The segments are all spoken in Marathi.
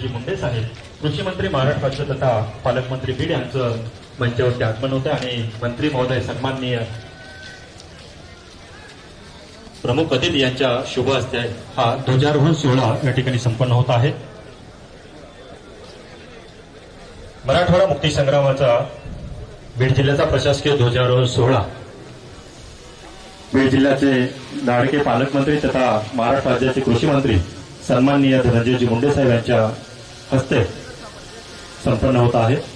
धनंजयजी मुंडे साहेब, कृषी मंत्री महाराष्ट्र राज्य तथा पालकमंत्री बीड यांचं मंचावरती आगमन होतं आणि मंत्री महोदय सन्माननीय प्रमुख अतिथी यांच्या शुभ हस्ते हा ध्वजारोहण सोहळा या ठिकाणी संपन्न होत आहे। मराठवाडा मुक्ती संग्रामाचा बीड जिल्ह्याचा प्रशासकीय ध्वजारोहण सोहळा बीड जिल्ह्याचे लाडके पालकमंत्री तथा महाराष्ट्र राज्याचे कृषी मंत्री सन्माननीय धनंजयजी मुंडे साहेब यांच्या हस्ते संपन्न होत आहे।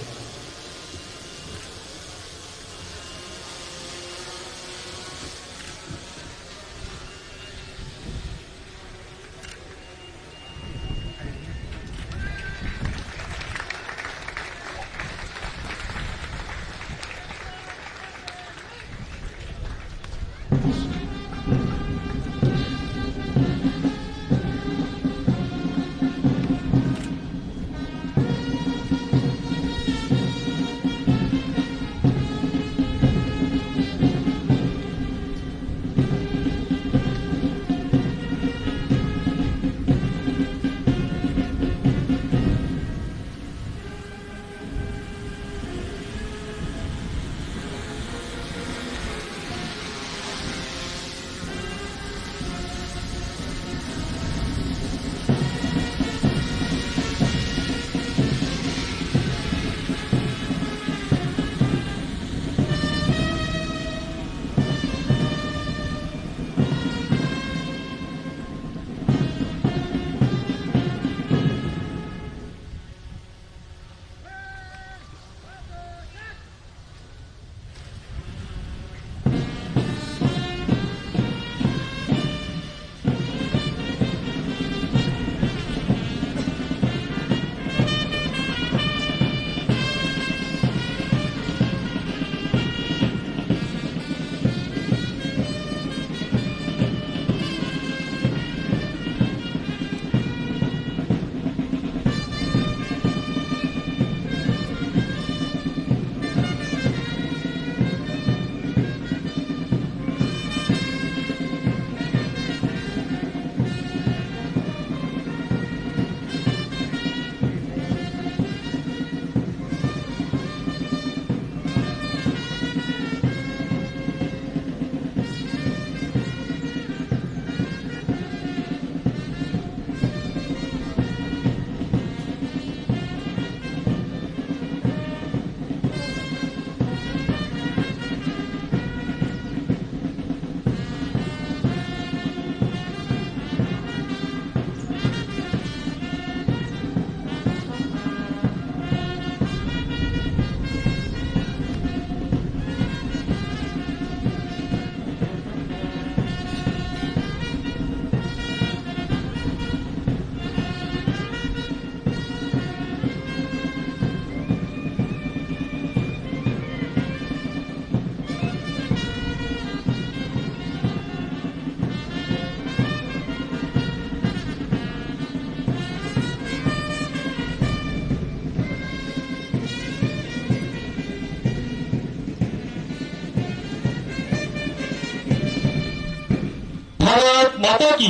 भारत माता की।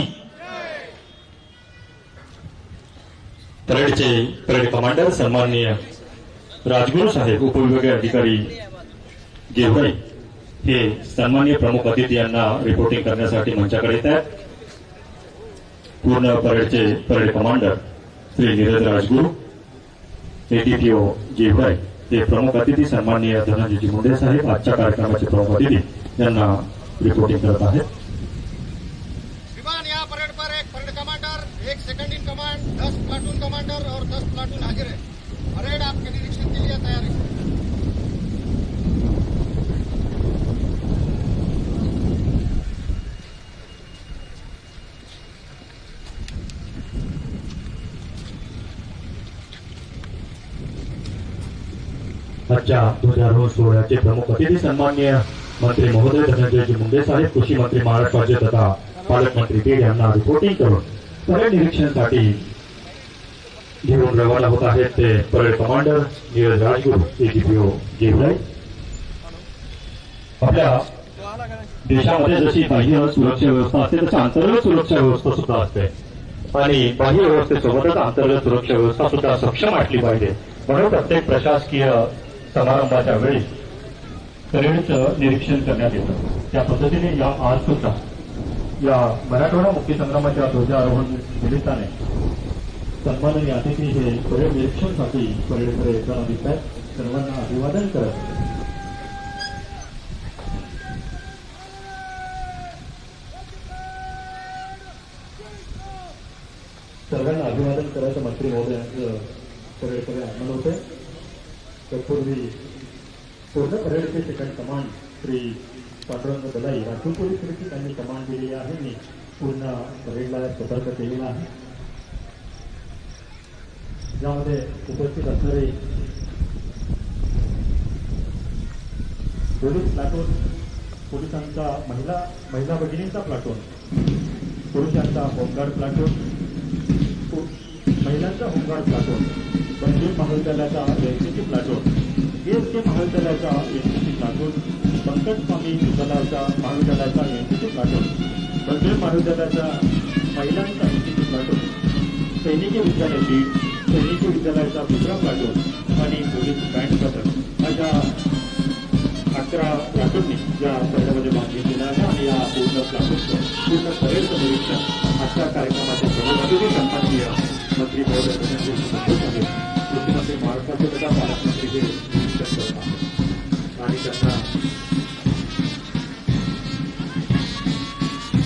परेडचे परेड कमांडर सन्माननीय राजगुरू साहेब, उपविभागीय अधिकारी गेवराई हे सन्माननीय प्रमुख अतिथी यांना रिपोर्टिंग करण्यासाठी मंचाकडे येत आहेत। पूर्ण परेडचे parade commander Shri Neeraj Rajguru, ADPO Georai हे प्रमुख अतिथी सन्माननीय धनंजयजी मुंडे साहेब आजच्या कार्यक्रमाचे प्रमुख अतिथी यांना रिपोर्टिंग करत आहेत। एक second in command, 10 platoon commander और 10 प्लाटून हाजिर है। परेड आपके निरीक्षण के लिए तैयार है। आजच्या ध्वजारोहण सोहळ्याचे प्रमुख अतिथी सन्माननीय मंत्री महोदय धनंजयजी मुंडे साहेब, कृषी मंत्री महाराष्ट्र राज्य तथा पालकमंत्री बीड यांना रिपोर्टिंग करून परेड निरीक्षणासाठी घेऊन रवाना होत आहेत ते parade commander Neeraj Rajguru, ADPO Georai. आपल्या देशामध्ये जशी बाह्य सुरक्षा व्यवस्था असते तशी अंतर्गत सुरक्षा व्यवस्था सुद्धा असते। आणि बाह्य व्यवस्थेसोबतच अंतर्गत सुरक्षा व्यवस्था सुद्धा सक्षम असली पाहिजे. म्हणून प्रत्येक प्रशासकीय समारंभाच्या वेळी परेडचं निरीक्षण करण्यात येतं. त्या पद्धतीने या आज सुद्धा या मराठवाडा मुक्तीसंग्रामाच्या ध्वजारोहण निमित्ताने सन्माननीय अतिथी हे परेड निरीक्षणसाठी परेडकडे येताना दिसत आहेत. सर्वांना अभिवादन करत सर्वांना अभिवादन करायचं मंत्री महोदयांचं परेडकडे आगमन होते. तत्पूर्वी पूर्ण परेडचे सेकंड कमांड श्री पांडुरंग दलाई राखीव पोलीस समिती त्यांनी कमांड दिलेली आहे. मी पूर्ण परेडला सतर्क केलेला आहे. यामध्ये उपस्थित असणारे पोलीस प्लाटून, पोलिसांचा महिला भगिनींचा प्लाटून, पुरुषांचा होमगार्ड प्लाटून, महिलांचा होमगार्ड प्लाटून, बंदूक महाविद्यालयाचा एनसीसी प्लाटून, एसके महाविद्यालयाचा एनसीसी प्लाटून, पंकज स्वामी विद्यालयाचा महाविद्यालयाचा एनसीसी प्लाटून, बंदूक महाविद्यालयाचा महिलांचा एनसीसी प्लाटून, सैनिकी विद्यालय बीड, सैनिकी विद्यालयाचा दुसरा प्लाटून आणि पोलीस बँड पथक अशा 11 प्लाटूननी या परेडमध्ये भाग घेतलेला आहे. आणि या पूर्ण प्लाटूनचं पूर्ण परेडचं निरीक्षण आजच्या कार्यक्रमाचे प्रमुख अतिथी सन्माननीय मंत्री महोदय कृषीमंत्री महाराष्ट्राचे तथा पालकमंत्री हे निरीक्षण करत आहेत आणि त्यांना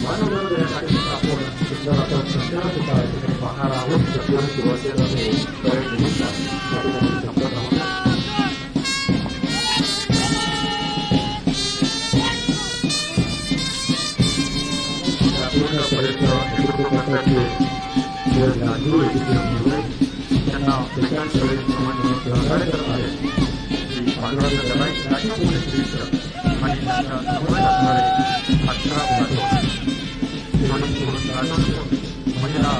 मानवंदना देण्यासाठी आपण सुंदर आता संचलन सुद्धा या ठिकाणी पाहणार आहोत. त्यापूर्वी सुरुवातीला परेड निमित्त संपत आहोत. परेडचं नेतृत्व करण्याचे त्यांना सेकंड परेड प्रमाणे सहकार्य करत आहेत श्री पांडुरंग दलाई राखीव पोलीस निरीक्षक आणि त्यांच्या समोर असणारे 18 प्लाटून, पोलीस प्लाटून, महिला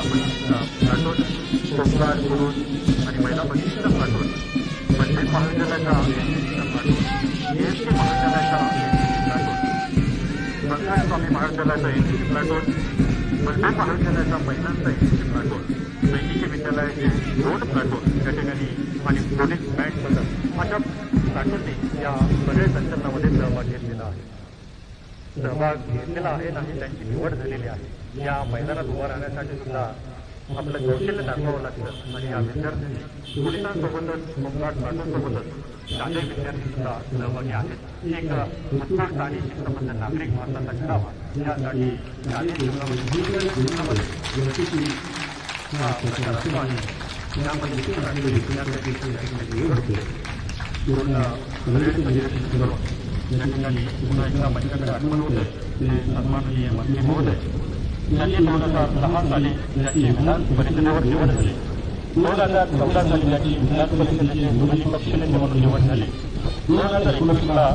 प्लाटून, होमगार्ड पुरुष आणि महिला भगिनींचा प्लाटून, मंदिर महाविद्यालयाचा एनसीसीचा प्लाटून, एसके महाविद्यालयाचा एनसीसी प्लाटून, पंकज स्वामी महाविद्यालयाचा एनसीसी प्लाटून, मंदिर महाविद्यालयाचा महिलांचा एनसीसी प्लाटून, सैनिकी विद्यालयाचे 2 प्लाटून या ठिकाणी आणि पोलीस बँड पथक अशा प्लाटूनने या परेड संचलनामध्ये सहभाग घेतलेला आहे. सहभाग घेतलेला आहे आणि त्यांची निवड झालेली आहे. या मैदानात उभं राहण्यासाठी सुद्धा आपलं कौशल्य दाखवावं लागतं आणि या विद्यार्थ्यांनी पोलिसांसोबतच होमगार्ड प्लाटूनसोबतच शालेय विद्यार्थी सुद्धा सहभागी आहेत. एक उत्कृष्ट आणि शिस्तबद्ध नागरिक भारताचा घडावा यासाठी शालेय जीवनामध्ये हा प्रचार असतो आणि यामध्ये पूर्ण परेडचं निरीक्षण करून या ठिकाणी पुन्हा एकदा माझ्याकडे आगमन होते ते सन्माननीय मंत्री महोदय यांनी 2010 साली याची विधान परिषदेवर निवड झाली. 2014 साली याची विधान परिषदेचे विरोधी पक्षनेते म्हणून निवड झाली. 2019ला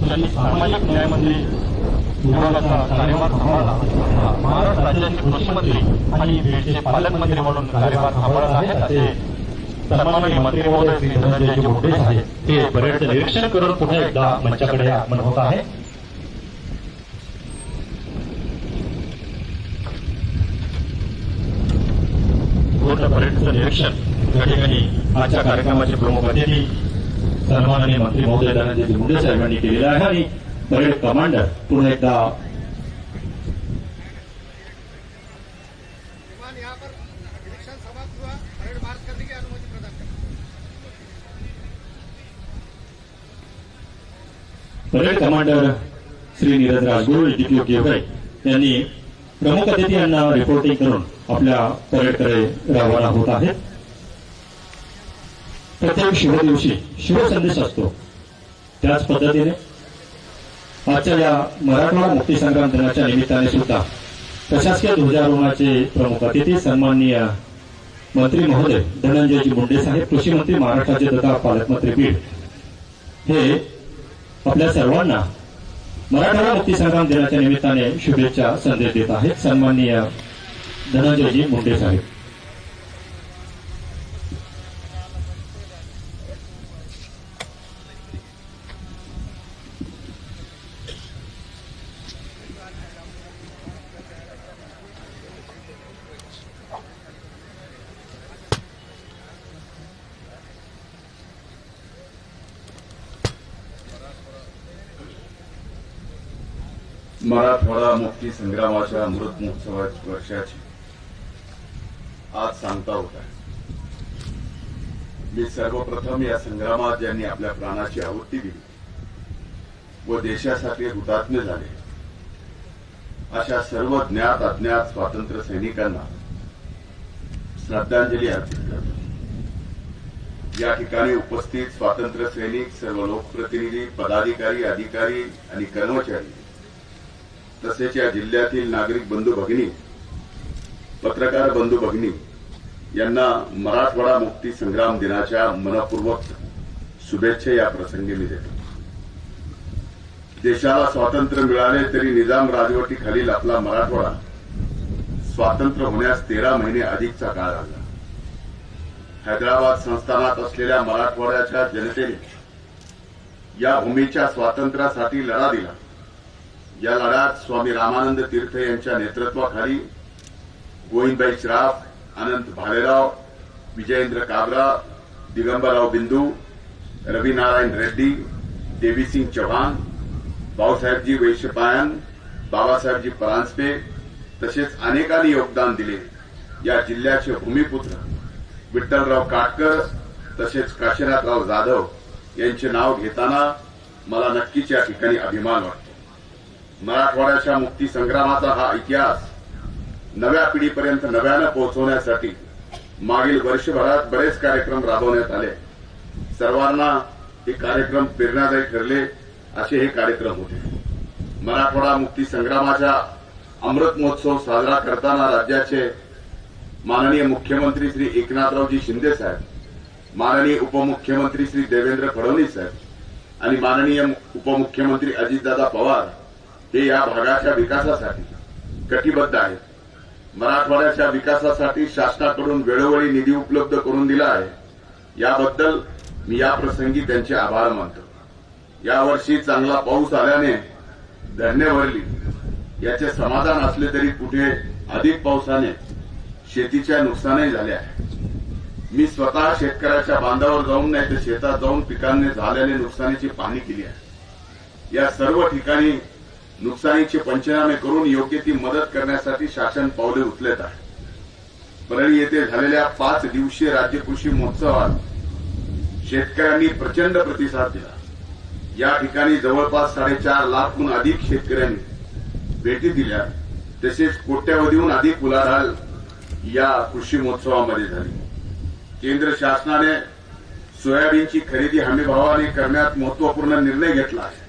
त्यांनी सामाजिक न्यायमंत्री विभागाचा कार्यभार सांभाळला. महाराष्ट्र राज्याचे कृषीमंत्री आणि बीडचे पालकमंत्री म्हणून कार्यभार सांभाळत आहेत असे सन्माननीय मंत्री महोदय श्री धनंजयजी मुंडे साहेब हे परेडचं निरीक्षण करून पुन्हा एकदा मंचाकडे आगमन होत आहे. पूर्ण परेडचं निरीक्षण या ठिकाणी आजच्या कार्यक्रमाचे प्रमुख अतिथी सन्माननीय मंत्री महोदय धनंजयजी मुंडे साहेबांनी केलेलं आहे आणि परेड कमांडर पुन्हा एकदा यहाँ पर निरीक्षण समाप्त हुआ. परेड मार्च करने की अनुमति प्रदान करें. Parade commander Shri Neeraj Rajguru DPO Georai यांनी प्रमुख अतिथी यांना रिपोर्टिंग करून आपल्या परेडकडे रवाना होत आहेत. प्रत्येक शिवदिवशी शिवसंदेश असतो. त्याच पद्धतीने आजच्या या मराठवाडा मुक्तीसंग्राम दिनाच्या निमित्ताने सुद्धा प्रशासकीय ध्वजारोहणाचे प्रमुख अतिथी सन्माननीय मंत्री महोदय धनंजयजी मुंडे साहेब कृषी मंत्री महाराष्ट्राचे तथा पालकमंत्री बीड हे आपल्या सर्वांना मराठवाडा मुक्तीसंग्राम दिनाच्या निमित्ताने शुभेच्छा संदेश देत आहेत. सन्माननीय धनंजयजी मुंडे साहेब. मराठवाडा मुक्ती संग्रामाच्या अमृत महोत्सवाच्या वर्षाची आज सांगता होत आहे. मी सर्वप्रथम या संग्रामात ज्यांनी आपल्या प्राणाची आहुती दिली व देशासाठी हुतात्मे झाले अशा सर्व ज्ञात अज्ञात स्वातंत्र्य सैनिकांना श्रद्धांजली अर्पित करतो. या ठिकाणी उपस्थित स्वातंत्र्य सैनिक, सर्व लोकप्रतिनिधी, पदाधिकारी, अधिकारी आणि कर्मचारी तसेच या जिल्ह्यातील नागरिक बंधू भगिनी, पत्रकार बंधू भगिनी यांना मराठवाडा मुक्ती संग्राम दिनाच्या मनपूर्वक शुभेच्छा या प्रसंगी मी देतो. देशाला स्वातंत्र्य मिळाले तरी निजाम राजवटीखालील आपला मराठवाडा स्वातंत्र्य होण्यास 13 महिने अधिकचा काळ लागला. हैदराबाद संस्थानात असलेल्या मराठवाड्याच्या जनतेने या भूमीच्या स्वातंत्र्यासाठी लढा दिला. या लढ्यात स्वामी रामानंद तीर्थ यांच्या नेतृत्वाखाली गोविंदभाई श्राफ, अनंत भालेराव, विजयेंद्र काबरा, दिगंबरराव बिंदू, रविनारायण रेड्डी, देवीसिंग चौहान, भाऊसाहेबजी वैश्यपायन, बाबासाहेबजी परांजपे तसेच अनेकांनी योगदान दिले. या जिल्ह्याचे भूमिपुत्र विठ्ठलराव काटकर तसेच काशीनाथराव जाधव यांचे नाव घेताना मला नक्कीच या ठिकाणी अभिमान वाटतो. मराठवाड्याच्या मुक्ती संग्रामाचा हा इतिहास नव्या पिढीपर्यंत नव्यानं पोहोचवण्यासाठी मागील वर्षभरात बरेच कार्यक्रम राबवण्यात आले. सर्वांना हे कार्यक्रम प्रेरणादायी ठरले असे हे कार्यक्रम होते. मराठवाडा मुक्ती संग्रामाचा अमृत महोत्सव साजरा करताना राज्याचे माननीय मुख्यमंत्री श्री एकनाथरावजी शिंदे साहेब, माननीय उपमुख्यमंत्री श्री देवेंद्र फडणवीस साहेब आणि माननीय उपमुख्यमंत्री अजितदादा पवार हे या भागाच्या विकासासाठी कटिबद्ध आहेत. मराठवाड्याच्या विकासासाठी शासनाकडून वेळोवेळी निधी उपलब्ध करून दिला आहे. याबद्दल मी या प्रसंगी त्यांचे आभार मानतो. यावर्षी चांगला पाऊस आल्याने धरणे भरली याचे समाधान असले तरी कुठे अधिक पावसाने शेतीच्या नुकसानही झाले आहे. मी स्वतः शेतकऱ्याच्या बांधावर जाऊन नाही तर शेतात जाऊन पिकांनी झालेल्या नुकसानीची पाहणी केली आहे. या सर्व ठिकाणी नुकसानीचे पंचनामे करून योग्य ती मदत करण्यासाठी शासन पावले उचलत आहे. परळी येथे झालेल्या 5 दिवसीय राज्य कृषी महोत्सवात शेतकऱ्यांनी प्रचंड प्रतिसाद दिला. या ठिकाणी जवळपास 4.5 लाखहून अधिक शेतकऱ्यांनी भेटी दिल्या. तसेच कोट्यवधीहून अधिक उलाढाल या कृषी महोत्सवामध्ये झाली. केंद्र शासनाने सोयाबीनची खरेदी हमीभावाने करण्यात महत्वपूर्ण निर्णय घेतला आहे.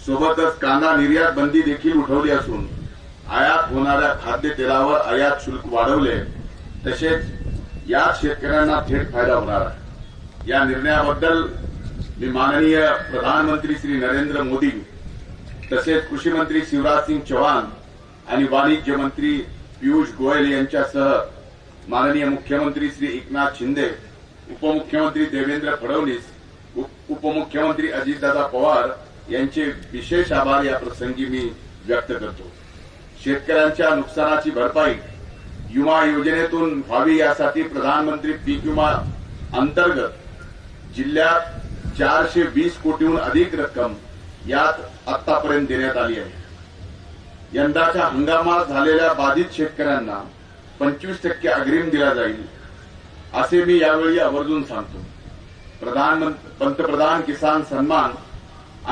सोबतच कांदा निर्यात बंदी देखील उठवली असून आयात होणाऱ्या खाद्यतेलावर आयात शुल्क वाढवले. तसेच या शेतकऱ्यांना थेट फायदा होणार आहे. या निर्णयाबद्दल मी माननीय प्रधानमंत्री श्री नरेंद्र मोदी तसेच कृषी मंत्री शिवराज सिंग चौहान आणि वाणिज्य मंत्री पियुष गोयल यांच्यासह माननीय मुख्यमंत्री श्री एकनाथ शिंदे, उपमुख्यमंत्री देवेंद्र फडणवीस, उपमुख्यमंत्री अजितदादा पवार यांचे विशेष आभार या प्रसंगी मी व्यक्त करतो. शेतकऱ्यांच्या नुकसानाची भरपाई विमा योजनेतून व्हावी यासाठी प्रधानमंत्री पीक विमा अंतर्गत जिल्ह्यात 420 कोटीहून अधिक रक्कम यात आतापर्यंत देण्यात आली आहे. यंदाच्या हंगामात झालेल्या बाधित शेतकऱ्यांना 25% अग्रिम दिला जाईल असे मी यावेळी आवर्जून सांगतो. पंतप्रधान किसान सन्मान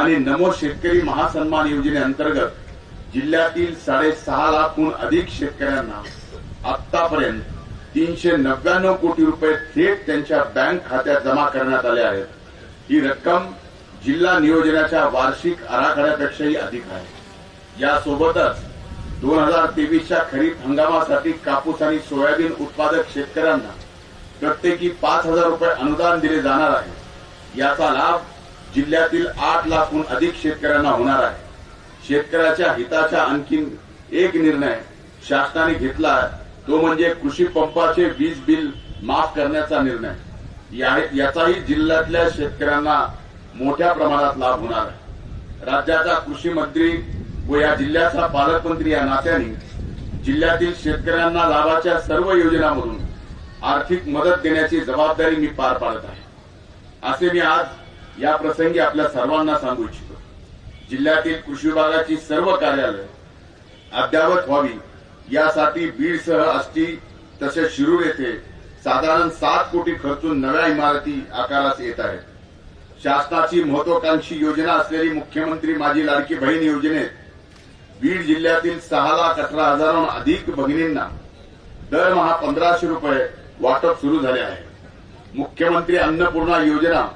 आणि नमो शेतकरी महासन्मान योजनेअंतर्गत जिल्ह्यातील 6.5 लाखहून अधिक शेतकऱ्यांना आतापर्यंत 399 कोटी रुपये थेट त्यांच्या बँक खात्यात जमा करण्यात आले आहेत. ही रक्कम जिल्हा नियोजनाच्या वार्षिक आराखड्यापेक्षाही अधिक आहे. यासोबतच 2023च्या खरीप हंगामासाठी कापूस आणि सोयाबीन उत्पादक शेतकऱ्यांना प्रत्येकी 5,000 रुपये अनुदान दिले जाणार आहे. याचा लाभ जिल्ह्यातील 8 लाखहून अधिक शेतकऱ्यांना होणार आहे. शेतकऱ्याच्या हिताचा आणखी एक निर्णय शासनाने घेतला तो म्हणजे कृषी पंपाचे वीज बिल माफ करण्याचा निर्णय. याचाही जिल्ह्यातल्या शेतकऱ्यांना मोठ्या प्रमाणात लाभ होणार आहे. राज्याचा कृषी मंत्री व या जिल्ह्याचा पालकमंत्री या नात्याने जिल्ह्यातील शेतकऱ्यांना लाभाच्या सर्व योजनांमधून आर्थिक मदत देण्याची जबाबदारी मी पार पाडत आहे असे मी आज या प्रसंगी आपल्या सर्वांना सांगू इच्छितो. जिल्ह्यातील कृषी विभागाची सर्व कार्यालय अद्ययावत व्हावी यासाठी बीडसह आष्टी तसेच शिरूर येथे साधारण 7 कोटी खर्चून नव्या इमारती आकारास येत आहेत. शासनाची महत्वाकांक्षी योजना असलेली मुख्यमंत्री माझी लाडकी बहीण योजनेत बीड जिल्ह्यातील 6,18,000हून अधिक भगिनींना दरमहा 1,500 रुपये वाटप सुरू झाले आहे. मुख्यमंत्री अन्नपूर्णा योजना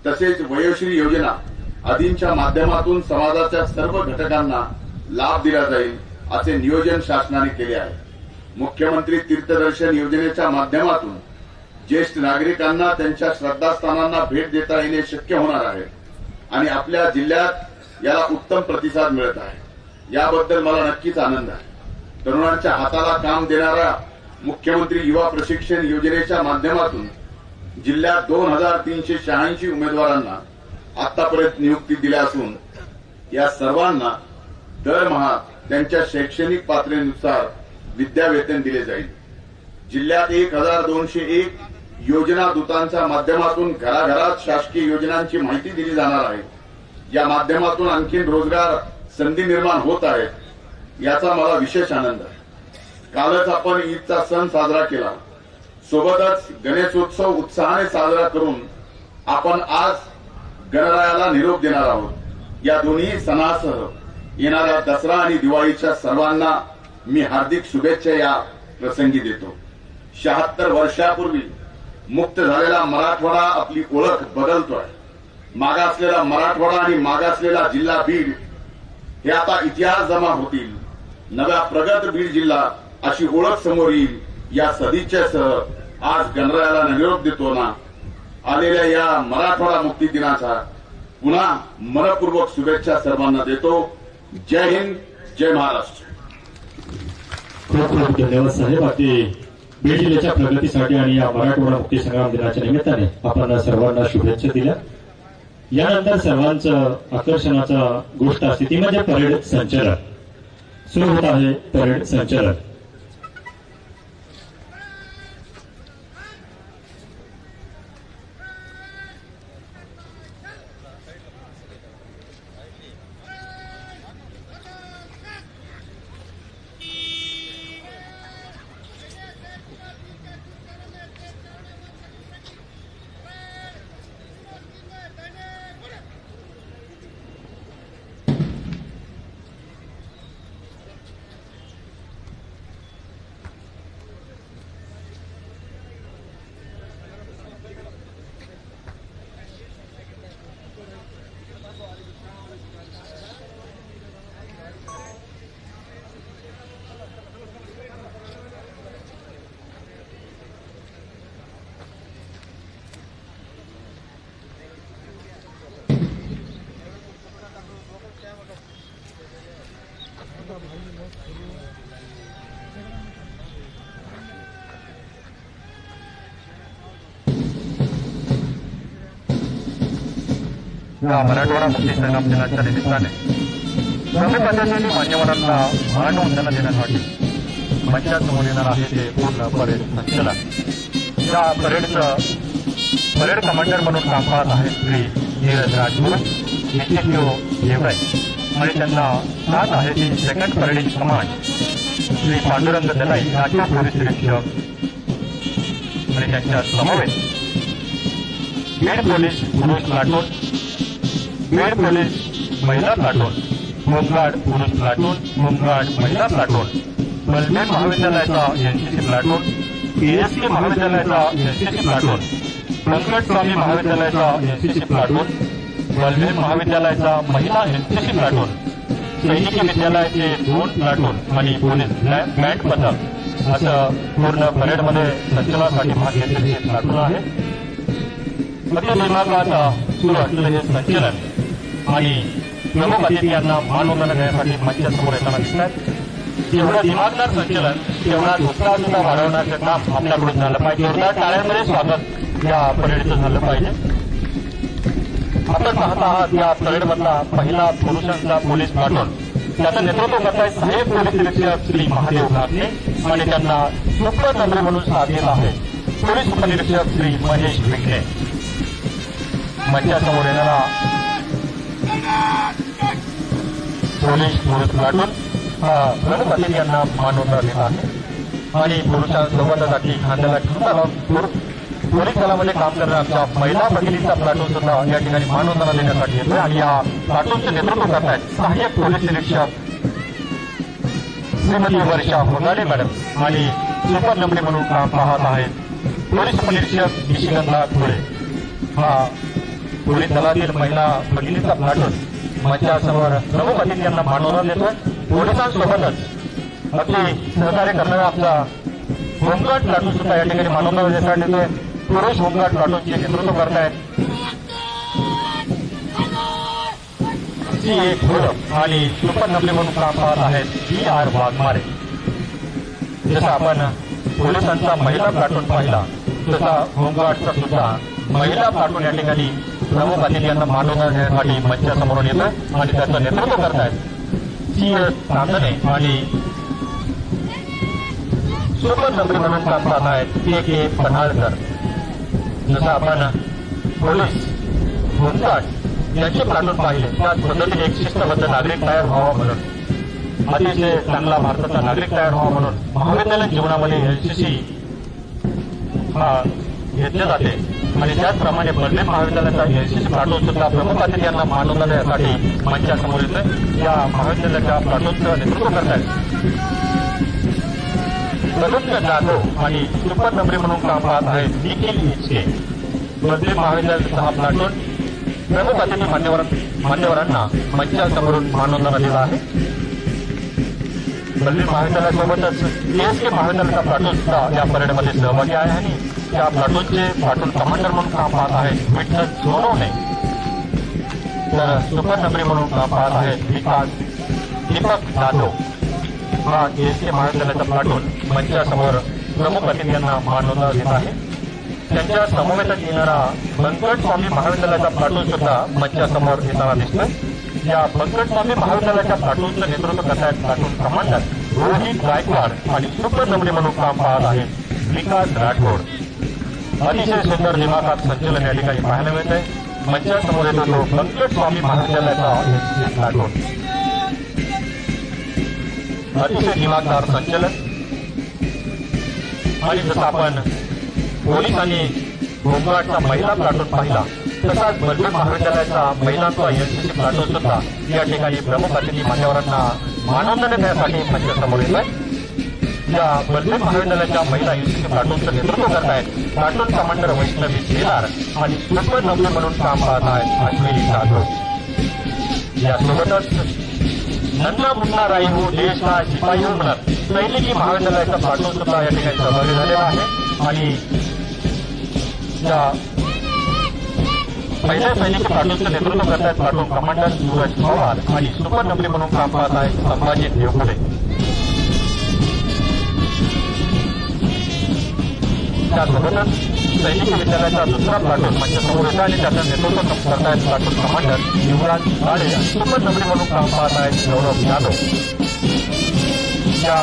तसेच वयोश्री योजना आदींच्या माध्यमातून समाजाच्या सर्व घटकांना लाभ दिला जाईल असे नियोजन शासनाने केले आहे. मुख्यमंत्री तीर्थदर्शन योजनेच्या माध्यमातून ज्येष्ठ नागरिकांना त्यांच्या श्रद्धास्थानांना भेट देता येणे शक्य होणार आहे आणि आपल्या जिल्ह्यात याला उत्तम प्रतिसाद मिळत आहे. याबद्दल मला नक्कीच आनंद आहे. तरुणांच्या हाताला काम देणाऱ्या मुख्यमंत्री युवा प्रशिक्षण योजनेच्या माध्यमातून जिल्ह्यात 2,386 उमेदवारांना आतापर्यंत नियुक्ती दिल्या असून या सर्वांना दरमहा त्यांच्या शैक्षणिक पात्रतेनुसार विद्यावेतन दिले जाईल. जिल्ह्यात 1,201 योजना दूतांच्या माध्यमातून घराघरात शासकीय योजनांची माहिती दिली जाणार आहे. या माध्यमातून आणखी रोजगार संधी निर्माण होत आहेत, याचा मला विशेष आनंद आहे. कालच आपण ईदचा सण साजरा केला. सोबतच गणेशोत्सव उत्साहाने साजरा करून आपण आज गणरायाला निरोप देणार आहोत. या दोन्ही सणासह येणाऱ्या दसरा आणि दिवाळीच्या सर्वांना मी हार्दिक शुभेच्छा या प्रसंगी देतो. 76 वर्षापूर्वी मुक्त झालेला मराठवाडा आपली ओळख बदलतोय. मागासलेला मराठवाडा आणि मागासलेला जिल्हा बीड हे आता इतिहास जमा होतील. नव्या प्रगत बीड जिल्हा अशी ओळख समोर येईल. या सदिच्छेसह आज गणरायाला निरोप देतो ना. आलेल्या या मराठवाडा मुक्ती दिनाचा पुन्हा मनपूर्वक शुभेच्छा सर्वांना देतो. जय हिंद, जय महाराष्ट्र. खूप खूप धन्यवाद साहेब. अगदी बीड जिल्ह्याच्या प्रगतीसाठी आणि या मराठवाडा मुक्ती संग्राम दिनाच्या निमित्ताने आपण सर्वांना शुभेच्छा दिल्या. यानंतर सर्वांचं आकर्षणाचा गोष्ट असते ती म्हणजे परेड संचलन. सुरू होत आहे परेड संचलन. या मराठवाडा मुक्ती संग्राम दिनाच्या निमित्ताने सर्व पद्धतीने मान्यवरांना मानवंदना देण्यासाठी मंचासमोर येणार आहे ते पूर्ण परेड संचलन. या परेड कमांडर म्हणून काम पाहत आहेत श्री नीरज राजगुरू एक्झिक्युटिव्ह देवराई आणि त्यांना साथ आहे ती second parading command Shri Pandurang Dalai Rajiv police निरीक्षक आणि त्यांच्या समवेत बीड पोलीस पुरुष प्लाटून, बीड पोलीस महिला प्लाटून, होमगार्ड पुरुष प्लाटून, होमगार्ड महिला प्लाटून, बलमेर महाविद्यालयाचा एनसीसी प्लाटून, एएसके महाविद्यालयाचा एनसीसी प्लाटून, व्यंकट स्वामी महाविद्यालयाचा एनसीसी प्लाटून, बलमेर महाविद्यालयाचा महिला एनसीसी प्लाटून, सैनिकी विद्यालयाचे 2 प्लाटून आणि पोलीस बँड पथक असं पूर्ण परेडमध्ये संचलनासाठी भाग घेतलेले हे प्लाटून आहे. मध्य दिमागात सुरू असलेलं हे संचलन आणि प्रमुख अतिथी यांना मानवंदना देण्यासाठी मंचासमोर येताना दिसतात. जेवढं दिमागदार संचलन तेवढा उत्साह सुद्धा वाढवण्याचं काम आपल्याकडून झालं पाहिजे. जोरदार टाळ्यांमध्ये स्वागत या परेडचं झालं पाहिजे. आपण पाहत आहात या परेडमधला पहिला पुरुषांचा पोलीस प्लाटून त्याचं नेतृत्व करताय साहेब पोलीस निरीक्षक श्री महादेव घाटणे आणि त्यांना सुप्रतंत्र म्हणून साथ देत आहे पोलीस उपनिरीक्षक श्री महेश विघ्ने. मंचासमोर येणारा पोलीस प्लाटून प्रमुख अतिथी यांना मानवणार देत आहे आणि पुरुषांसोबतसाठी खांद्याला ठेवून लावून पोलीस दलामध्ये काम करणाऱ्या आमच्या महिला भगिनीचा प्लाटून सुद्धा या ठिकाणी मानवंदना देण्यासाठी येतोय आणि या प्लाटूनचे नेतृत्व करत आहेत सहाय्यक पोलीस निरीक्षक श्रीमती वर्षा होनाडे मॅडम आणि सुपर नंबरी म्हणून काम पाहत आहेत पोलीस निरीक्षक निशिगंधा धुळे. हा पोलीस दलातील महिला भगिनीचा प्लाटून मंचासमोर प्रमुख अतिथी यांना मानवंदना देतोय. पोलिसांसोबतच अगदी सहकार्य करणारा आपला होमगार्ड प्लाटून सुद्धा या ठिकाणी मानवंदना देण्यासाठी येतोय. पुरुष होमगार्ड प्लाटूनचे नेतृत्व करतायत सी ए घोडप आणि सुपर नंबरी म्हणून काम पाहत आहेत PR वाघमारे. जसं आपण पोलिसांचा महिला प्लाटून पाहिला तसा होमगार्डचा सुद्धा महिला प्लाटून या ठिकाणी प्रमुख अतिथी यांना मानवंदना देण्यासाठी मंचासमोरून येतं आणि त्याचं नेतृत्व करतायत CS चांदणे आणि सुपर नंबरी म्हणून काम पाहत आहेत KK पन्हाळकर. जसं आपण पोलीस होमगार्ड यांचे प्लाटून पाहिले त्याच पद्धतीने एक शिस्तबद्ध नागरिक तयार व्हावा म्हणून अतिशय चांगला भारताचा नागरिक तयार व्हावा म्हणून महाविद्यालयीन जीवनामध्ये NCC घेतले जाते आणि त्याचप्रमाणे बदले महाविद्यालयाचा NCC प्लाटून सुद्धा प्रमुख अतिथी यांना मानवंदना देण्यासाठी मंचासमोर येतोय. या महाविद्यालयाच्या प्लाटूनचं नेतृत्व करतायत प्रदुम्न जाधव आणि सुपर नंबरी म्हणून काम पाहत आहेत निखिल इचके. बदले महाविद्यालयाचा हा प्लाटून प्रमुख अतिथी मान्यवरांना मंचासमोरून मानवंदना दिला आहे. बदली महाविद्यालयासोबतच KSK महाविद्यालयाचा प्लाटून सुद्धा या परेडमध्ये सहभागी आहे आणि त्या प्लाटूनचे प्लाटून कमांडर म्हणून काम पाहत आहेत विठ्ठल सोनवणे. तर सुपर नंबरी म्हणून काम पाहत आहेत दीपक जाधव. हा KSK महाविद्यालयाचा प्लाटून मंचासमोर प्रमुख अतिथी यांना मानवंदना देत आहे. त्यांच्या समवेतात येणारा बंकट स्वामी महाविद्यालयाचा प्लाटून सुद्धा मंचासमोर येताना दिसतोय. या बंकट स्वामी महाविद्यालयाच्या प्लाटूनचं नेतृत्व करतायत प्लाटून कमांडर रोहित गायकवाड आणि सुपर नंबरी म्हणून काम पाहत आहेत विकास राठोड. अतिशय सुंदर दिमागात संचलन या ठिकाणी पाहायला मिळत आहे. मंचासमोर येतो तो बंकट स्वामी महाविद्यालयाचा प्लाटून. अतिशय दिमागदार संचलन आणि जसं आपण पोलीस आणि होमगार्डचा महिला प्लाटून पाहिला तसाच बदली महाविद्यालयाचा महिलांचा NCC प्लाटून सुद्धा या ठिकाणी प्रमुख अतिथी मान्यवरांना मानवंदना देण्यासाठी मंचासमोर येत आहे. या बदली महाविद्यालयाच्या महिला NCC प्लाटूनचं नेतृत्व करतायत प्लाटून कमांडर वैष्णवी शेलार आणि सुपर नंबरी म्हणून काम पाहत आहेत अश्विनी जाधव. यासोबतच नन्ना मुन्ना राई हो देशला शिपाई हो म्हणत सैनिकी महाविद्यालयाचा प्लाटून सुद्धा या ठिकाणी सहभागी झालेला आहे आणि या पहिल्या सैनिकी प्लाटूनचं नेतृत्व करतायत प्लाटून कमांडर सूरज पवार आणि सुपर नंबरी म्हणून काम पाहत आहेत संभाजी देवखडे. त्यासोबतच सैनिकी विद्यालयाचा दुसरा प्लाटून मंचासमोर येतो आणि त्याचं नेतृत्व करतायत प्लाटून कमांडर युवराज काळे. सुपर नंबरी म्हणून काम पाहत आहेत गौरव यादव. या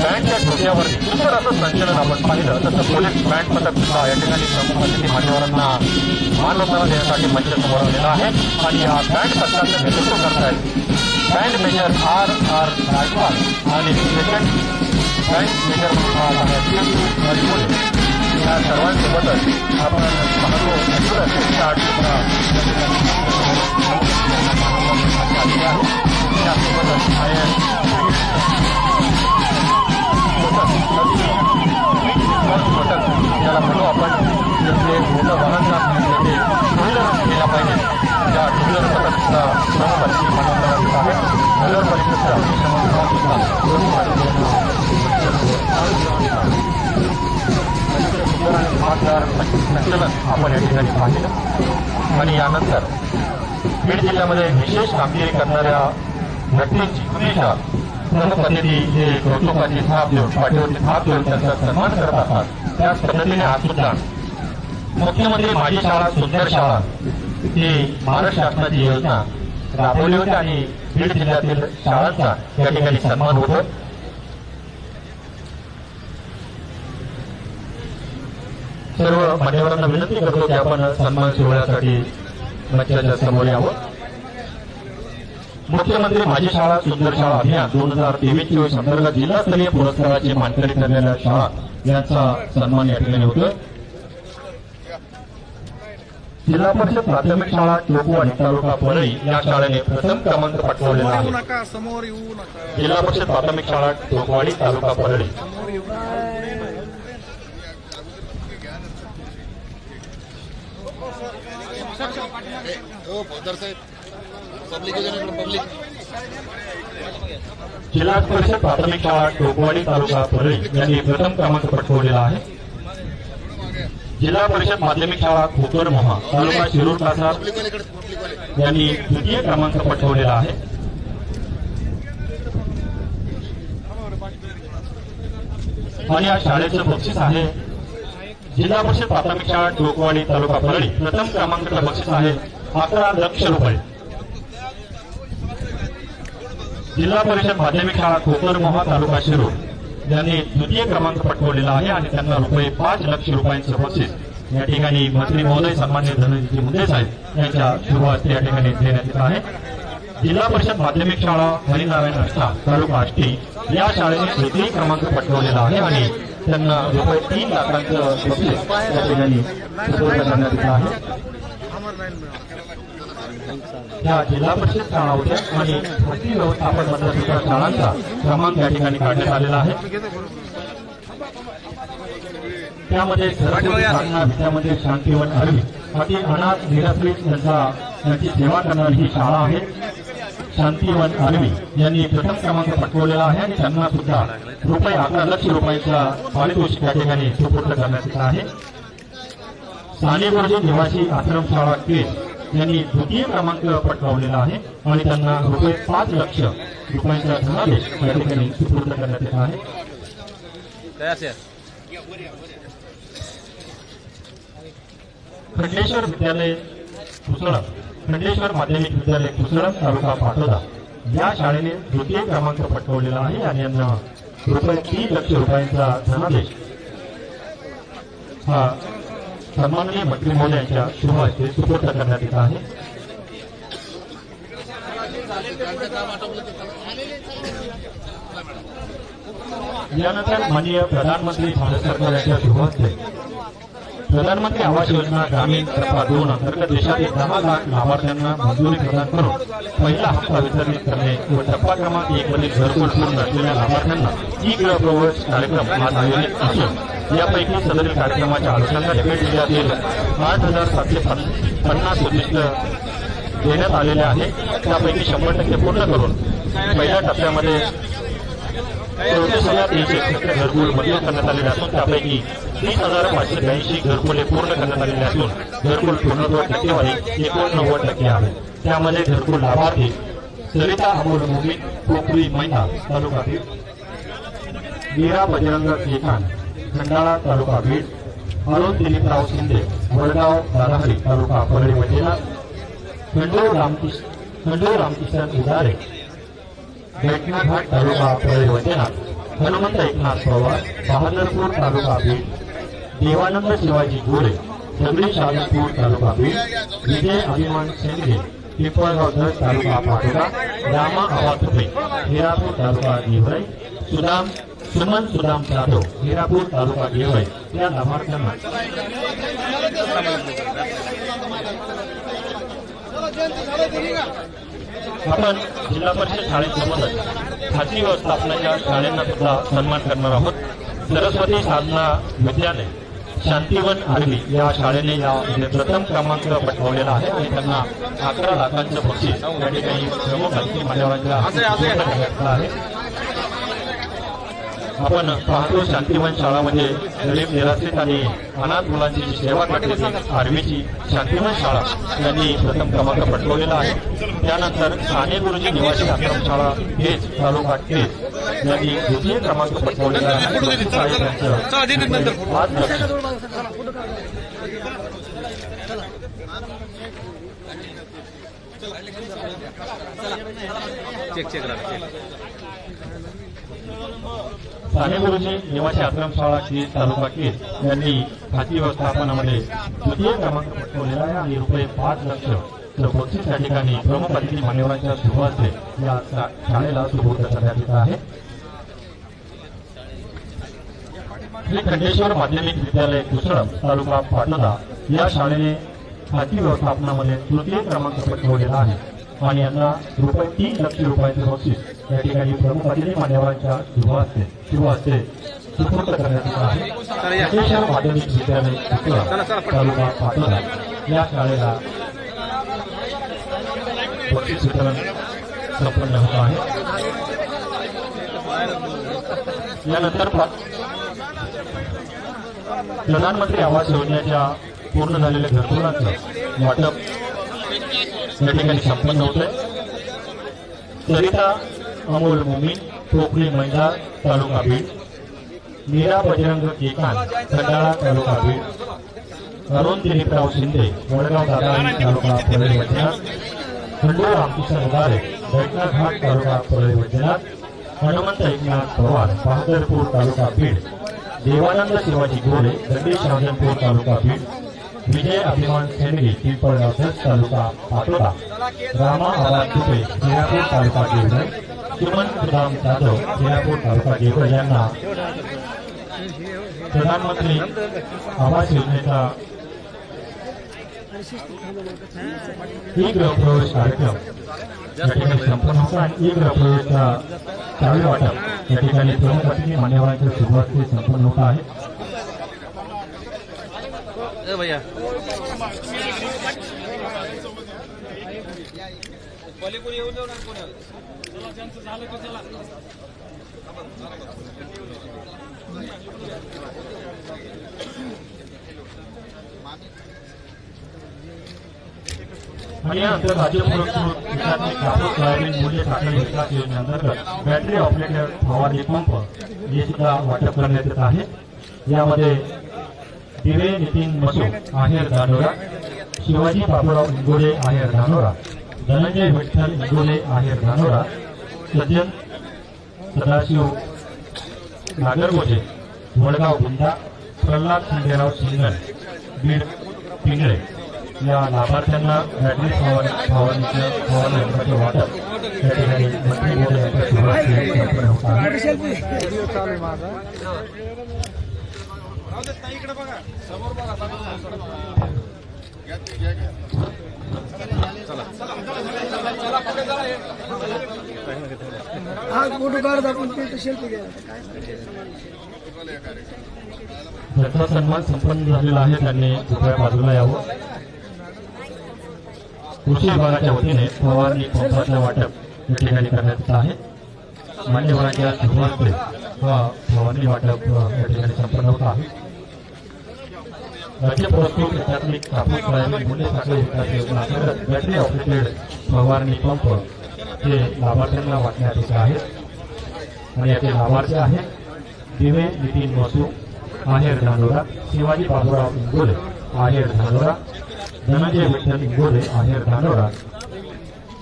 बँडच्या डोक्यावरती सुंदर असं संचलन आपण पाहिलं तसं पोलीस बँड पथक सुद्धा या ठिकाणी प्रमुख अतिथी मान्यवरांना मानवंदना देण्यासाठी मंचासमोर आलेला आहे आणि या बँड पथकाचं नेतृत्व करतायत बँड मेजर RR गायकवाड आणि सेकंड बँड मेजर म्हणून आहेत. या सर्वांसोबतच आपण पाहतो त्याला म्हणू आपण जे मोठं वाहन टू व्हीलर केला पाहिजे त्या टू व्हीलर पथकचा प्रमुख अतिथी मानवंदना आहे. नगरपालिकेचा संचलन आपण या ठिकाणी पाहिलं आणि यानंतर बीड जिल्ह्यामध्ये विशेष कामगिरी करणाऱ्या व्यक्तींची भूमिका प्रमुख अतिथी हे कौतुकाची थाप देऊन पाठीवरची थाप देऊन त्यांचा सन्मान करत असतात. त्याच पद्धतीने आज सुद्धा मुख्यमंत्री माझी शाळा सुंदर शाळा ही महाराष्ट्र शासनाची योजना राबवली होती आणि बीड जिल्ह्यातील शाळांचा या ठिकाणी सन्मान होतो. सर्व मान्यवरांना विनंती करतो की आपण सन्मान सोहळ्यासाठी मंचाच्या समोर यावं. मुख्यमंत्री माझी शाळा सुंदर शाळा अभियान 2023-24 अंतर्गत जिल्हास्तरीय पुरस्काराचे मानकरी ठरलेल्या शाळा यांचा सन्मान या ठिकाणी होतो. जिल्हा परिषद प्राथमिक शाळा टोकवाडी तालुका परळी या शाळेने प्रथम क्रमांक पटकावलेला आहे. नका समोर येऊ नका. जिल्हा परिषद प्राथमिक शाळा टोकवाडी तालुका परळी. हो पोदर साहेब पब्लिक पब्लिक जिल्हा परिषद प्राथमिक शाळा टोकवाडी तालुका परळी यांनी प्रथम क्रमांक पटकावलेला आहे. जिल्हा परिषद माध्यमिक शाळा खोकरमोहा तालुका शिरूर कासार यांनी द्वितीय क्रमांक पटकावलेला आहे. आणि या शाळेचं बक्षीस आहे जिल्हा परिषद प्राथमिक शाळा टोकवाडी तालुका परळी प्रथम क्रमांकाचं बक्षीस आहे 11 लाख रुपये. जिल्हा परिषद माध्यमिक शाळा खोकरमोहा तालुका शिरूर यांनी द्वितीय क्रमांक पटकावलेला आहे आणि त्यांना रुपये 5 लाख रुपयांचं बक्षीस या ठिकाणी मंत्री महोदय सन्मान्य धनंजय मुंडे साहेब यांच्या शुभ हस्ते या ठिकाणी देण्यात येत आहे. जिल्हा परिषद माध्यमिक शाळा हरिनारायण आष्टा तालुका आष्टी या शाळेने तृतीय क्रमांक पटकावलेला आहे आणि त्यांना रुपये 3 लाखांचं बक्षीस या ठिकाणी सुपूर्द करण्यात येत आहे. या जिल्हा परिषद शाळा होत्या आणि भरती व्यवस्थापन मधल्या सुद्धा शाळांचा क्रमांक या ठिकाणी काढण्यात आलेला आहे. त्यामध्ये सरस्वती साधना विद्यामंदिर शांतीवन आर्वी अति अनाथ निराश्रित यांची सेवा करणारी ही शाळा आहे. शांतीवन आर्वी यांनी प्रथम क्रमांक पटकावलेला आहे आणि त्यांना सुद्धा रुपये 11 लाख रुपयाचा पारितोषिक या ठिकाणी सुपूर्द करण्यात येत आहे. सानेगुरुजी निवासी आश्रमशाळा केस यांनी द्वितीय क्रमांक पटकावलेला आहे आणि त्यांना रुपये 5 लाख रुपयांचा धनादेश या ठिकाणी सुपूर्द करण्यात येत आहे. खंडेश्वर विद्यालय कुसळम खंडेश्वर माध्यमिक विद्यालय कुसळम तालुका पाटोदा या शाळेने द्वितीय क्रमांक पटकावलेला आहे आणि यांना रुपये 3 लाख रुपयांचा धनादेश हा सन्माननीय मंत्री महोदयांच्या शुभ हस्ते सुपूर्द करण्यात येत आहे. यानंतर माननीय प्रधानमंत्री भारत सरकार यांच्या शुभ हस्ते प्रधानमंत्री आवास योजना ग्रामीण टप्पा 2 अंतर्गत देशातील 10 लाख लाभार्थ्यांना मंजुरी प्रदान करून पहिला हप्ता वितरित करणे व टप्पा क्रमांक 1 मधील घरकुल पूर्ण असलेल्या लाभार्थ्यांना ई गृहप्रवेश कार्यक्रम आज आयोजित असून यापैकी सदरील कार्यक्रमाच्या अनुषंगाने बीड जिल्ह्यातील 8,750 उद्दिष्ट देण्यात आलेले आहे. त्यापैकी 100% पूर्ण करून पहिल्या टप्प्यामध्ये 34,376 घरकुल मंजूर करण्यात आलेले असून त्यापैकी 30,582 घरकुले पूर्ण करण्यात आलेले असून घरकुल पूर्णत्व टक्केवारी 89% आहे. त्यामध्ये घरकुल लाभार्थी सरिता अमोल मोगी पोखरी मैना तालुका बीड, मीरा बजरंग केकान खंडाळा तालुका बीड, अरुण दिलीपराव शिंदे वडगाव दाराहरी तालुका परळी वजिरा, खंडू रामकिशन उदारे बैठणाघाट तालुका परळी वैद्यनाथ, हनुमंत एकनाथ पवार बहादरपूर तालुका बीड, देवानंद शिवाजी गोरे दगडी शाहपूर तालुका बीड, विजय अभिमान शेंडगे पिंपळगाव धड तालुका पाटोदा, रामा आवातुपे हिरापूर तालुका गेवराई, सुमन सुदाम जाधव हिरापूर तालुका गेवराई या लाभार्थ्यांना आपण जिल्हा परिषद शाळेसोबतच खाजगी व्यवस्थापनाच्या शाळांना सुद्धा सन्मान करणार आहोत. सरस्वती साधना विद्यालय शांतीवन आर्वी या शाळेने या प्रथम क्रमांक पटकावलेला आहे आणि त्यांना 11 लाखांचं बक्षीस या ठिकाणी प्रमुख अतिथी मान्यवरांच्या आहे. आपण पाहतो शांतीवन शाळामध्ये गरीब निराश्रित आणि अनाथ मुलांची जी सेवा करण्याची आर्वीची शांतीवन शाळा यांनी प्रथम क्रमांक पटकावलेला आहे. त्यानंतर सानेगुरुजी निवासी आश्रमशाळा केज तालुका केज यांनी द्वितीय क्रमांक पटकावलेला आहे. सानेगुरुजी निवासी आश्रमशाळा केज तालुका केज यांनी खाजगी व्यवस्थापनामध्ये द्वितीय क्रमांक पटकावलेला आहे आणि रुपये 5 लाख तर बक्षीस या ठिकाणी प्रमुख अतिथी मान्यवरांच्या शुभ हस्ते या शाळेला सुपूर्द करण्यात येत आहे. श्री खंडेश्वर माध्यमिक विद्यालय कुसरम तालुका पाटोदा या शाळेने खाजगी व्यवस्थापनामध्ये तृतीय क्रमांक पटकावलेला आहे आणि यांना ₹3 लाख रुपयांचे बक्षीस या ठिकाणी प्रमुख अतिथी मान्यवरांच्या शुभ हस्ते सुपूर्द करण्यात येत आहे. खंडेश्वर माध्यमिक विद्यालय कुसरम तालुका पाटोदा या शाळेला बक्षीस वितरण संपन्न होत आहे. यानंतर प्रधानमंत्री आवास योजनेच्या पूर्ण झालेल्या घरकुलांचं वाटप या ठिकाणी संपन्न होत आहे. सरिता अमोल मोमीन पोखरी मैदान तालुका बीड, मीरा बजरंग केकान खंडाळा तालुका बीड, अरुण दिलीपराव शिंदे वडगाव दादारी तालुका परळी वैजनाथ, खंडू रामकिशन उदारे दैठा घाट तालुका परळी वैजनाथ, हनुमंत एकनाथ पवार बहादरपूर तालुका बीड, देवानंद शिवाजी गोरे दंडी शहाजनपूर तालुका बीड, विजय अभिमान सेंडगी पिंपळगाव तालुका पाटोदा, रामा आवाज दुबे हिरापूर तालुका गेवराई, सुमन सुदाम जाधव हिरापूर तालुका गेवराई यांना प्रधानमंत्री आवास योजनेचा ई गृहप्रवेश कार्यक्रम या ठिकाणी संपन्न होता आणि ई गृहप्रवेशचा चावी वाटप या ठिकाणी प्रमुख अतिथी मान्यवरांच्या शुभ हस्ते संपन्न होत आहे. आणि यानंतर राज्य पुरस्कृत एकात्मिक कापूस सोयाबीन मूल्य साखळी विकास योजनेअंतर्गत बॅटरी ऑपरेटेड फवारणी पंप हे सुद्धा वाटप करण्यात येत आहे. यामध्ये दिवे नितीन मसू आहेर धानोरा, शिवाजी बाबूराव इंगोले आहेर धानोरा, धनंजय विठ्ठल इंगोले आहेर धानोरा, सज्जन सदाशिव नागरगोजे वडगाव बुंदा, प्रल्हाद खंडेराव सिंगल बीड पिंगळे या लाभार्थ्यांना बॅटरी फवारणीचे वाटप या ठिकाणी मंत्री मोदी यांच्या शुभ हस्ते संपन्न होत आहे. ज्यांचा सन्मान संपन्न झालेला आहे त्यांनी कृपया बाजूला यावं. कृषी विभागाच्या वतीने फवारणी पंपाचं वाटप या ठिकाणी करण्यात येत आहे. मान्यवरांच्या शुभ हस्ते फवारणी वाटप या ठिकाणी संपन्न होत आहे. राज्य पुरस्कृत एकात्मिक कापूस सोयाबीन मूल्य साखळी विकास योजना अंतर्गत बॅटरी ऑपरेटेड फवारणी पंप हे लाभार्थ्यांना वाटण्यात येत आहेत आणि याचे लाभार्थी आहेत दिवे नितीन मसू आहेर धानोरा, शिवाजी बाबूराव इंगोले आहेर धानोरा, धनंजय विठ्ठल इंगोले आहेर धानोरा,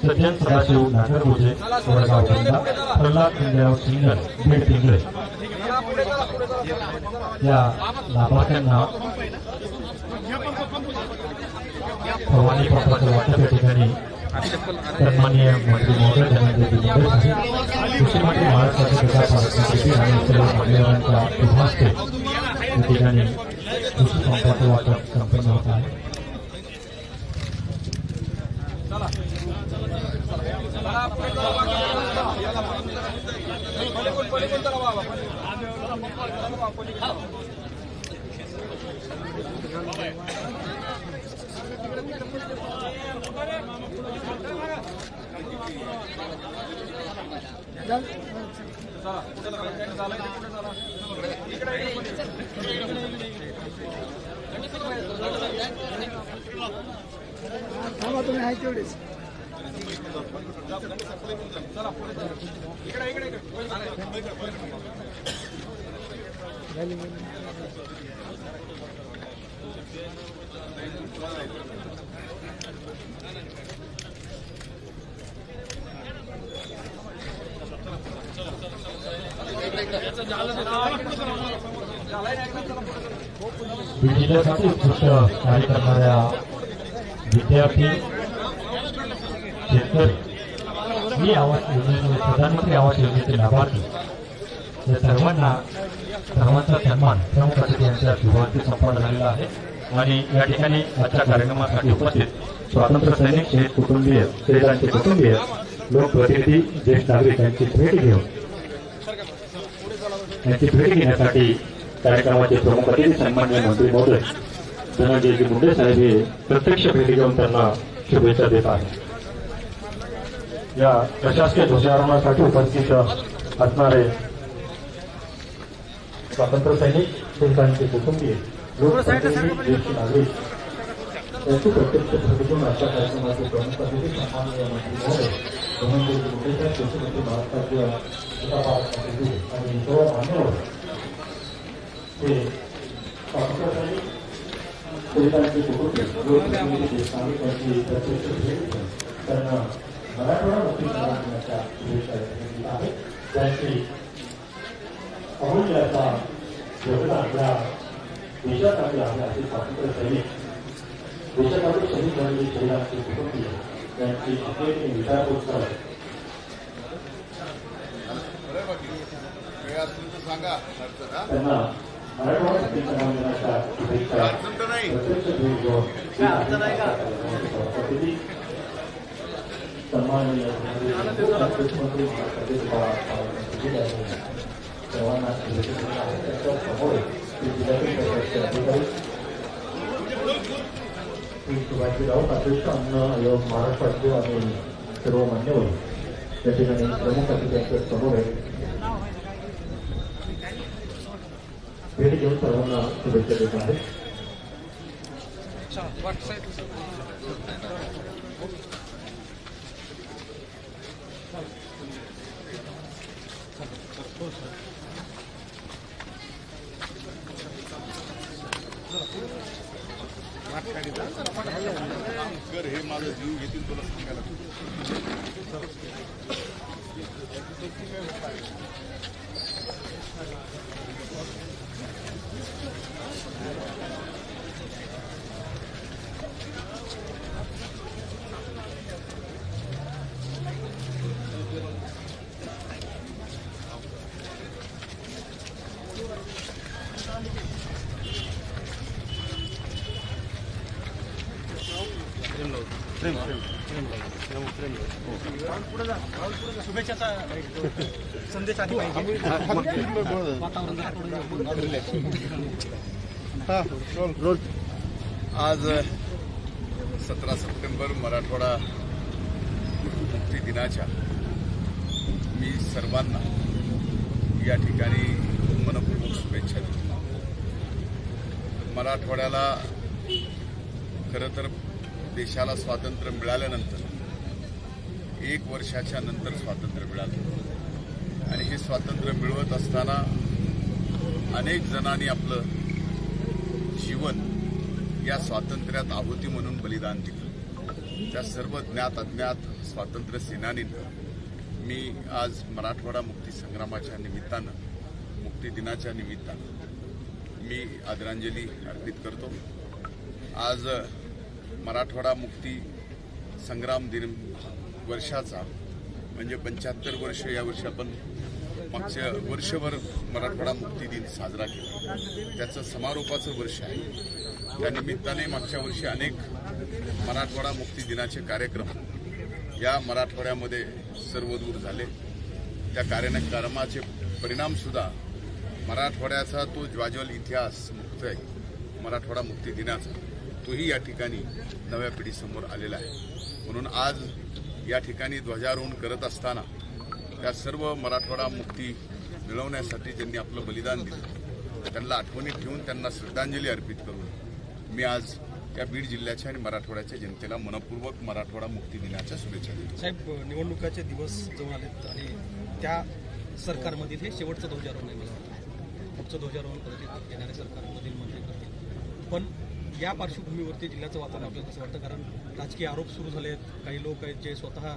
सज्जन सदाशिव नागरगोजे वडगाव बुंदा, प्रल्हाद खंडेराव सिंगल बीड पिंगळे या लाभार्थ्यांना फवारणी पंपाचं वाटप या ठिकाणी सन्माननीय मंत्री महोदय धनंजय मुंडे कृषी मंत्री महाराष्ट्राचे प्रकाश आणि सर्व मान्यवरांच्या शुभ हस्ते या ठिकाणी कृषी पंपाचं वाटप संपन्न होत आहे. तुम्ही आहे तेवढेच जिल्ह्यासाठी उत्कृष्ट कार्य करणाऱ्या विद्यार्थी शेतकरी ही आवास योजनेचे प्रधानमंत्री आवास योजनेचे लाभार्थी या सर्वांचा सन्मान प्रमुख अतिथी यांच्या शुभार्थी संपन्न झालेला आहे आणि या ठिकाणी आजच्या कार्यक्रमासाठी उपस्थित स्वातंत्र्य सैनिक शहीद कुटुंबीय शहीदांचे कुटुंबीय लोकप्रतिनिधी ज्येष्ठ नागरिक यांची भेट घेण्यासाठी कार्यक्रमाचे प्रमुख अतिथी सन्माननीय मंत्री महोदय धनंजयजी मुंडे साहेब हे प्रत्यक्ष भेटी घेऊन त्यांना शुभेच्छा देत आहेत. या प्रशासकीय ध्वजारोहणासाठी उपस्थित असणारे स्वातंत्र्य सैनिक शहीदांचे कुटुंबीय लोकप्रतिनिधी ज्येष्ठ नागरिक यांची प्रत्यक्ष भेट घेऊन आजच्या कार्यक्रमाचे प्रमुख अतिथी सन्माननीय मंत्री महोदय धनंजयजी मुंडे साहेब कृषीमंत्री महाराष्ट्राचे आणि सर्व मान्यवर हे स्वातंत्र्य सैनिक शहीदांचे कुटुंबीय लोकप्रतिनिधी ज्येष्ठ नागरिक यांची प्रत्यक्ष भेट घेऊन त्यांना मराठवाडा मुक्ती संघटनेच्या शुभेच्छा दिल्या आहेत. त्यांची अमूल्य असा योगदान या देशासाठी आहे असे स्वातंत्र्य सैनिक देशासाठी शहीद झालेले शहीदांचे कुटुंबीय त्यांची आपले विचारपूस करत त्यांना मराठवाडा मुक्ती संघटनेच्या शुभेच्छा प्रत्यक्ष भेट घेऊन सन्माननीय मुख्यमंत्री सर्वांना शुभेच्छा समोर जिल्ह्यातील अधिकारी शिवाजीराव अध्यक्ष अन्न आयोग महाराष्ट्र आणि सर्व मान्यवर या ठिकाणी प्रमुख अधिकाऱ्यांच्या समोर भेट घेऊन सर्वांना शुभेच्छा देत आहेत. हे माझं जीव घेतील तुला सांगायला शुभेच्छाचा संदेश आधी पाहिजे. आज 17 सप्टेंबर मराठवाडा मुक्ती दिनाच्या मी सर्वांना या ठिकाणी मनपूर्वक शुभेच्छा देतो. मराठवाड्याला खरं तर देशाला स्वातंत्र्य मिळाल्यानंतर 1 वर्षाच्या नंतर स्वातंत्र्य मिळालं आणि हे स्वातंत्र्य मिळवत असताना अनेक जणांनी आपलं जीवन या स्वातंत्र्यात आहुती म्हणून बलिदान दिलं. त्या सर्व ज्ञात अज्ञात स्वातंत्र्य सेनानींना मी आज मराठवाडा मुक्ती संग्रामाच्या निमित्तानं मुक्ती दिनाच्या निमित्तानं मी आदरांजली अर्पित करतो. आज मराठवाडा मुक्ती संग्राम दिन वर्षाचा म्हणजे 75 वर्ष यावर्षी आपण मागच्या वर्षभर मराठवाडा मुक्ती दिन साजरा केला. त्याचं समारोपाचं वर्ष आहे. त्या निमित्ताने मागच्या वर्षी अनेक मराठवाडा मुक्ती दिनाचे कार्यक्रम या मराठवाड्यामध्ये सर्वदूर झाले. त्या कार्यक्रमाचे परिणामसुद्धा मराठवाड्याचा तो ज्वाज्वल इतिहास मुक्त आहे मराठवाडा मुक्ती दिनाचा तोही या ठिकाणी नव्या पिढीसमोर आलेला आहे. म्हणून आज या ठिकाणी ध्वजारोहण करत असताना त्या सर्व मराठवाडा मुक्ती मिळवण्यासाठी ज्यांनी आपलं बलिदान दिलं त्यांना आठवणीत ठेवून त्यांना श्रद्धांजली अर्पित करून मी आज या बीड जिल्ह्याच्या आणि मराठवाड्याच्या जनतेला मनपूर्वक मराठवाडा मुक्ती दिनाच्या शुभेच्छा देतो. साहेब, निवडणुकाचे दिवस जवळ आलेत आणि त्या सरकारमधील हे शेवटचं ध्वजारोहण आहे. मला वाटतं पुढचं ध्वजारोहण कदाचित येणाऱ्या सरकारमधील मंत्री करतील. पण या पार्श्वभूमीवरती जिल्ह्याचं वातावरण आपल्याला कसं वाटतं? कारण राजकीय आरोप सुरू झाले आहेत. काही लोक आहेत जे स्वतः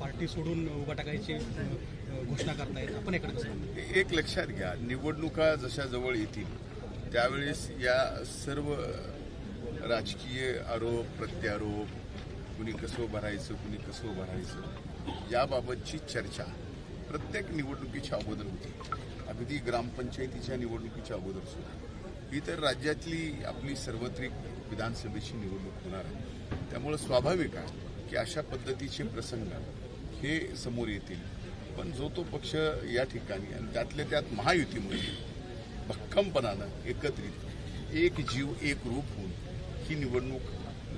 पार्टी सोडून उभा टाकायची घोषणा करतायत. आपण याकडे कसं? एक लक्षात घ्या, निवडणुका जशा जवळ येतील त्यावेळेस या सर्व राजकीय आरोप प्रत्यारोप कुणी कसं भरायचं, कुणी कसं भरायचं याबाबतची चर्चा प्रत्येक निवडणुकीच्या अगोदर होती. अगदी ग्रामपंचायतीच्या निवडणुकीच्या अगोदर सुद्धा. ही तर राज्यातली आपली सार्वत्रिक विधानसभेची निवडणूक होणार आहे. त्यामुळे स्वाभाविक आहे की अशा पद्धतीचे प्रसंग हे समोर येतील. पण जो तो पक्ष या ठिकाणी आणि त्यातल्या त्यात महायुतीमध्ये भक्कमपणानं एकत्रित एक जीव एक रूप होऊन ही निवडणूक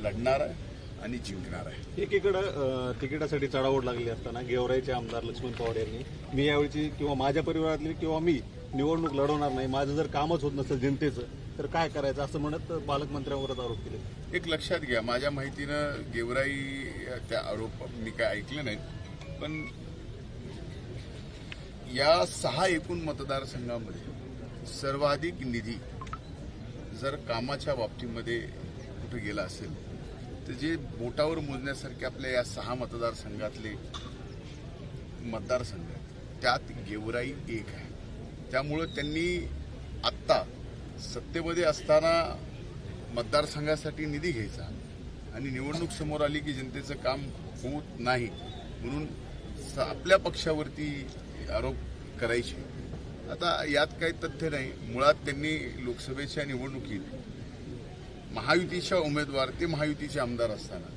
लढणार आहे आणि जिंकणार आहे. एकीकडं तिकिटासाठी चढाओढ लागली असताना गेवराईचे आमदार लक्ष्मण पवार यांनी मी यावेळी किंवा माझ्या परिवारातली किंवा मी निवडणूक लढवणार नाही, माझं जर कामच होत नसेल जनतेचं तर काय करायचं असं म्हणत पालकमंत्र्यांवरच आरोप केले. एक लक्षात घ्या, माझ्या माहितीनं गेवराई त्या आरोप मी काय ऐकले नाहीत, पण या 6 एकूण मतदारसंघामध्ये सर्वाधिक निधी जर कामाच्या बाबतीमध्ये कुठे गेला असेल तर जे बोटावर मोजण्यासारखे आपल्या या 6 मतदारसंघातले मतदारसंघ आहेत त्यात गेवराई एक आहे. त्यामुळं त्यांनी आत्ता सत्तेमध्ये असताना मतदारसंघासाठी निधी घ्यायचा आणि निवडणूक समोर आली की जनतेचं काम होत नाही म्हणून आपल्या पक्षावरती आरोप करायचे. आता यात काही तथ्य नाही. मुळात त्यांनी लोकसभेच्या निवडणुकीत महायुतीच्या उमेदवार ते महायुतीचे आमदार असताना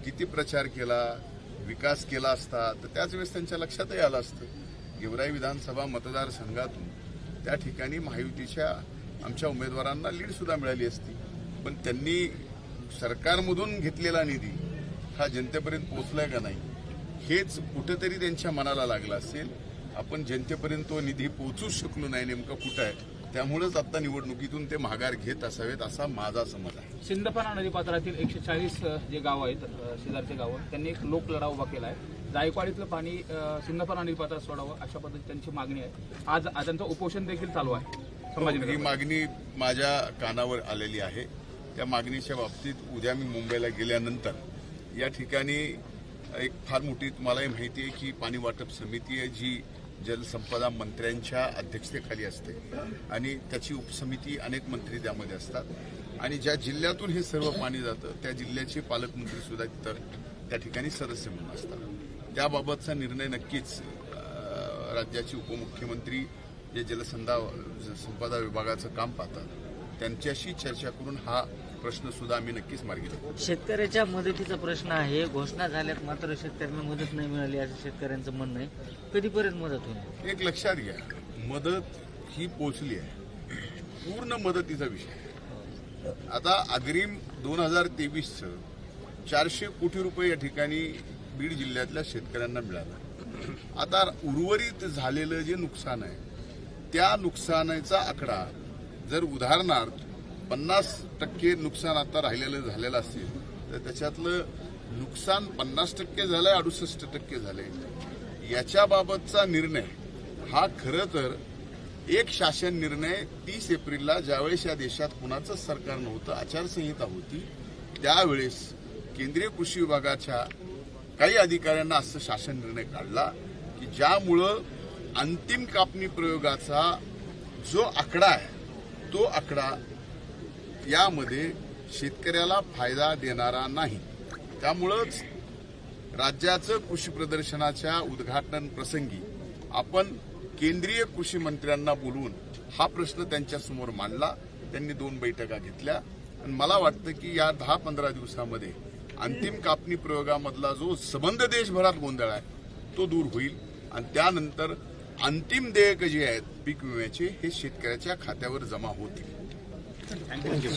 किती प्रचार केला, विकास केला असता तर त्याच वेळेस त्यांच्या लक्षातही आलं असतं. गेवराई विधानसभा मतदारसंघातून त्या ठिकाणी महायुतीच्या आमच्या उमेदवारांना लीड सुद्धा मिळाली असती. पण त्यांनी सरकारमधून घेतलेला निधी हा जनतेपर्यंत पोहोचलाय का नाही हेच कुठेतरी त्यांच्या मनाला लागलं असेल. आपण जनतेपर्यंत तो निधी पोहोचूच शकलो नाही, नेमकं कुठं आहे. त्यामुळेच आता निवडणुकीतून ते माघार घेत असावेत असा माझा समज आहे. सिंदफणा नदीपात्रातील 140 जे गाव आहेत शेजारचे गावं त्यांनी एक लोक लढा उभा केला आहे. जायकवाडीतलं पाणी सिंदफणा नदीपात्रात सोडावं अशा पद्धतीची त्यांची मागणी आहे. आज त्यांचं उपोषण देखील चालू आहे. ही मागणी माझ्या कानावर आलेली आहे. त्या मागणीच्या बाबतीत उद्या मी मुंबईला गेल्यानंतर या ठिकाणी एक फार मोठी तुम्हालाही माहिती आहे की पाणी वाटप समिती आहे जी जलसंपदा मंत्र्यांच्या अध्यक्षतेखाली असते आणि त्याची उपसमिती अनेक मंत्री त्यामध्ये असतात आणि ज्या जिल्ह्यातून हे सर्व पाणी जातं त्या जिल्ह्याचे पालकमंत्री सुद्धा त्या ठिकाणी सदस्य म्हणून असतात. त्याबाबतचा निर्णय नक्कीच राज्याचे उपमुख्यमंत्री जे जलसंपदा विभागाचं काम पाहतात त्यांच्याशी चर्चा करून हा प्रश्न सुद्धा आम्ही नक्कीच मार्गी लावू. शेतकऱ्याच्या मदतीचा प्रश्न आहे. घोषणा झाल्यात मात्र शेतकऱ्यांना मदत नाही मिळाली असं शेतकऱ्यांचं म्हणणं आहे. कधीपर्यंत मदत होईल? एक लक्षात घ्या, मदत ही पोचली आहे. पूर्ण मदतीचा विषय आता अग्रिम 2023चं 400 कोटी रुपये या ठिकाणी बीड जिल्ह्यातल्या शेतकऱ्यांना मिळालं. आता उर्वरित झालेलं जे नुकसान आहे त्या नुकसानाचा आकडा जर उदाहरणार्थ 50% नुकसान आता राहिलेलं झालेलं असेल तर त्याच्यातलं नुकसान 50% झालंय, 68% झालंय. याच्याबाबतचा निर्णय हा खरं तर एक शासन निर्णय 30 एप्रिलला ज्यावेळेस या देशात कुणाचंच सरकार नव्हतं, आचारसंहिता होती, त्यावेळेस केंद्रीय कृषी विभागाच्या काही अधिकाऱ्यांना असं शासन निर्णय काढला की ज्यामुळं अंतिम कापणी प्रयोगाचा जो आकडा आहे तो आकडा यामध्ये शेतकऱ्याला फायदा देणारा नाही. त्यामुळंच राज्याचं कृषी प्रदर्शनाच्या उद्घाटन प्रसंगी आपण केंद्रीय कृषी मंत्र्यांना बोलवून हा प्रश्न त्यांच्यासमोर मांडला. त्यांनी 2 बैठका घेतल्या आणि मला वाटतं की या 10-15 दिवसामध्ये अंतिम कापणी प्रयोगामधला जो संबंध देशभरात गोंधळ आहे तो दूर होईल आणि त्यानंतर अंतिम देयक जे आहेत पीक विम्याचे हे शेतकऱ्याच्या खात्यावर जमा होतील. थँक्यू.